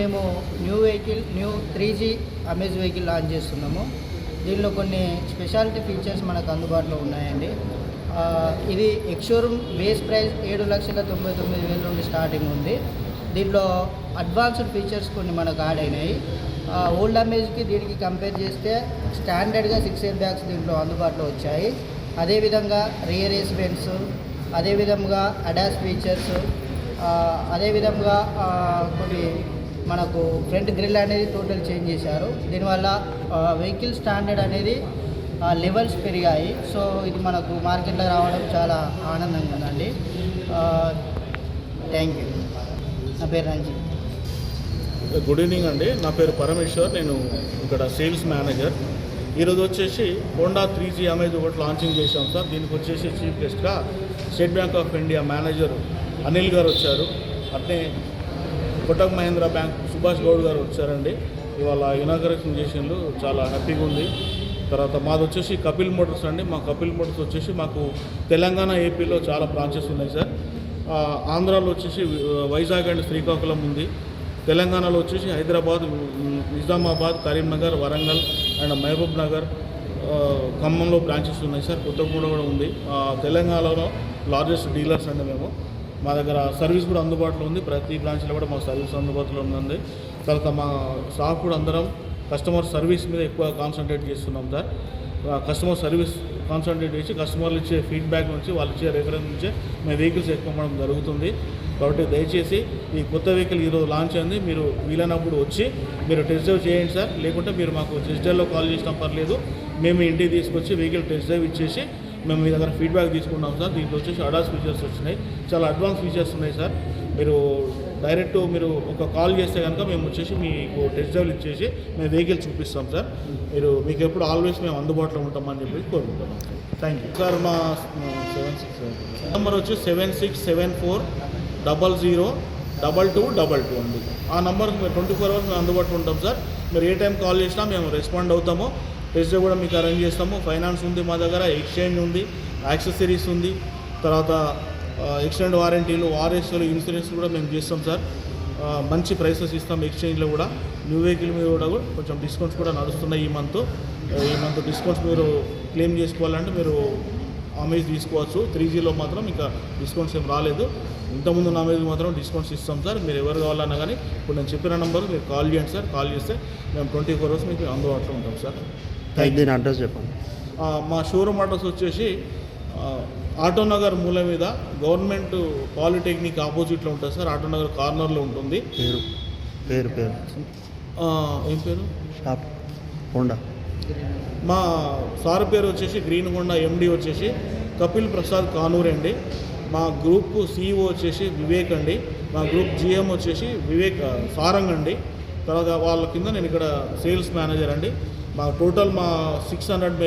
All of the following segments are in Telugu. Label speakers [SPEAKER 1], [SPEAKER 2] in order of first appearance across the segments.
[SPEAKER 1] మేము new 3G amaze vehicle launch చేస్తున్నాము. దీనిలో కొన్ని స్పెషాలిటీ ఫీచర్స్ మనకు అందుబాటులో ఉన్నాయండి. ఇది ఎక్స్-షోరూమ్ బేస్ ప్రైస్ 7,99,000 నుండి స్టార్టింగ్ ఉంది. దీంట్లో అడ్వాన్స్డ్ ఫీచర్స్ కొన్ని మనకు యాడ్ అయినాయి. ఓల్డ్ అమేజ్కి దీనికి కంపేర్ చేస్తే స్టాండర్డ్గా 6 ఎయిర్ బ్యాగ్స్ దీంట్లో అందుబాటులో వచ్చాయి. అదేవిధంగా రియర్ ఏస్ వెంట్స్, అదేవిధంగా అడాస్ ఫీచర్స్, అదేవిధంగా కొన్ని మనకు ఫ్రంట్ గ్రిల్ అనేది టోటల్ చేంజ్ చేశారు. దీనివల్ల వెహికల్ స్టాండర్డ్ అనేది లెవెల్స్ పెరిగాయి. సో ఇది మనకు మార్కెట్లో రావడం చాలా ఆనందంగా ఉందండి. Thank you. నా పేరు రంజిత్.
[SPEAKER 2] గుడ్ ఈవినింగ్ అండి. నా పేరు పరమేశ్వర్. నేను ఇక్కడ సేల్స్ మేనేజర్. ఈరోజు వచ్చేసి హోండా 3G అమేజ్ ఒకటి లాంచింగ్ చేశాం సార్. దీనికి వచ్చేసి చీఫ్ గెస్ట్గా state bank of India manager Anil గారు వచ్చారు. అట్నే కోటక్ మహీంద్రా బ్యాంక్ సుభాష్ గౌడ్ గారు వచ్చారండి. ఇవాళ ఇనాగరేషన్ చేసిండ్రు, చాలా హ్యాపీగా ఉంది. తర్వాత మాది వచ్చేసి కపిల్ మోటార్స్ అండి. మా కపిల్ మోటార్స్ వచ్చేసి మాకు తెలంగాణ, ఏపీలో చాలా బ్రాంచెస్ ఉన్నాయి సార్. ఆంధ్రాలో వచ్చేసి వైజాగ్ అండ్ శ్రీకాకుళం ఉంది. తెలంగాణలో వచ్చేసి హైదరాబాద్, నిజామాబాద్, కరీంనగర్, వరంగల్ అండ్ మహబూబ్ నగర్, ఖమ్మంలో బ్రాంచెస్ ఉన్నాయి సార్. కొత్తగూడ కూడా ఉంది. తెలంగాణలో లార్జెస్ట్ డీలర్స్ అండి మేము. మా దగ్గర సర్వీస్ కూడా అందుబాటులో ఉంది. ప్రతి బ్రాంచ్లో కూడా మా సర్వీస్ అందుబాటులో ఉంది. తర్వాత మా స్టాఫ్ కూడా అందరం కస్టమర్ సర్వీస్ మీద ఎక్కువ కాన్సన్ట్రేట్ చేస్తున్నాం సార్. కస్టమర్ సర్వీస్ కాన్సన్ట్రేట్ చేసి కస్టమర్లు ఇచ్చే ఫీడ్బ్యాక్ నుంచి, వాళ్ళు ఇచ్చే రెఫరెన్స్ నుంచే మేము వెహికల్స్ ఎక్కువ జరుగుతుంది. కాబట్టి దయచేసి ఈ కొత్త వెహికల్ ఈరోజు లాంచ్ అయింది. మీరు వీలైనప్పుడు వచ్చి మీరు టెస్ట్ డ్రైవ్ చేయండి సార్. లేకుంటే మీరు మాకు టెస్ట్ డ్రైవ్లో కాల్ చేసినా పర్లేదు, మేము ఇంటికి తీసుకొచ్చి వెహికల్ టెస్ట్ డ్రైవ్ ఇచ్చేసి మేము మీ దగ్గర ఫీడ్బ్యాక్ తీసుకున్నాం సార్. దీంట్లో వచ్చేసి అడాస్ ఫీచర్స్ వచ్చినాయి, చాలా అడ్వాన్స్ ఫీచర్స్ ఉన్నాయి సార్. మీరు డైరెక్ట్ మీరు ఒక కాల్ చేస్తే కనుక మేము వచ్చేసి మీకు టెస్ట్ డ్రైవ్లు ఇచ్చేసి మేము వెహికల్ చూపిస్తాం సార్. మీకు ఎప్పుడు ఆల్వేస్ మేము అందుబాటులో ఉంటామని చెప్పి కోరుకుంటున్నాం. Thank you sir. మా 76 నెంబర్ వచ్చి 7674002222 అండి. ఆ నెంబర్కి మేము 24 అవర్స్ మేము అందుబాటులో ఉంటాం సార్. మీరు ఏ టైం కాల్ చేసినా మేము రెస్పాండ్ అవుతాము. టెస్ట్ డ్రైవ్ కూడా మీకు అరేంజ్ చేస్తాము. ఫైనాన్స్ ఉంది మా దగ్గర, ఎక్స్చేంజ్ ఉంది, యాక్సెసరీస్ ఉంది, తర్వాత ఎక్స్టెండ్ వారంటీలు, వారెస్లు, ఇన్సూరెన్స్ కూడా మేము చేస్తాం సార్. మంచి ప్రైసెస్ ఇస్తాం. ఎక్స్చేంజ్లో కూడా న్యూ వెహికల్ మీద కూడా కొంచెం డిస్కౌంట్స్ కూడా నడుస్తున్నాయి. ఈ మంత్ డిస్కౌంట్స్ మీరు క్లెయిమ్ చేసుకోవాలంటే మీరు అమేజ్ తీసుకోవచ్చు. 3Gలో మాత్రం ఇంకా డిస్కౌంట్స్ ఏం రాలేదు. ఇంతకుముందు నా అమేజ్ మాత్రం డిస్కౌంట్స్ ఇస్తాం సార్. మీరు ఎవరు కావాలన్నా కానీ ఇప్పుడు నేను చెప్పిన నెంబర్ మీరు కాల్ చేయండి సార్. కాల్ చేస్తే మేము 24 అవర్స్ మీకు అందుబాటులో ఉంటాం సార్.
[SPEAKER 3] దీని అడ్రస్ చెప్పండి.
[SPEAKER 2] మా షోరూమ్ అడ్రస్ వచ్చేసి ఆటోనగర్ మూల మీద గవర్నమెంట్ పాలిటెక్నిక్ ఆపోజిట్లో ఉంటుంది సార్. ఆటోనగర్ కార్నర్లో ఉంటుంది.
[SPEAKER 3] పేరు
[SPEAKER 2] ఏం పేరు?
[SPEAKER 3] Shop Honda.
[SPEAKER 2] మా సార్ పేరు వచ్చేసి గ్రీన్ హోండా ఎండి వచ్చేసి కపిల్ ప్రసాద్ కానూర్ అండి. మా గ్రూప్ CEO వచ్చేసి వివేక్ అండి. మా గ్రూప్ GM వచ్చేసి వివేక్ సారంగ్ అండి. తర్వాత వాళ్ళ కింద నేను ఇక్కడ సేల్స్ మేనేజర్ అండి. మా టోటల్ 600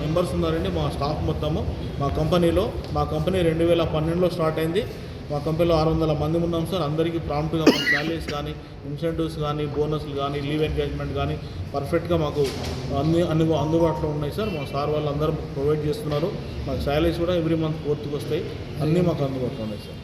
[SPEAKER 2] మెంబర్స్ ఉన్నారండి మా స్టాఫ్ మొత్తము. మా కంపెనీ 2012లో స్టార్ట్ అయింది. మా కంపెనీలో 600 మంది ఉన్నాం సార్. అందరికీ ప్రాంప్ట్గా మన శాలరీస్ కానీ, ఇన్సెంటివ్స్ కానీ, బోనస్లు కానీ, లీవ్ ఎంగేజ్మెంట్ కానీ పర్ఫెక్ట్గా మాకు అన్ని అందుబాటులో ఉన్నాయి సార్. మా సార్ వాళ్ళు అందరూ ప్రొవైడ్ చేస్తున్నారు. మాకు శాలరీస్ కూడా ఎవ్రీ మంత్ 4th వస్తాయి. అన్నీ మాకు అందుబాటులో ఉన్నాయి సార్.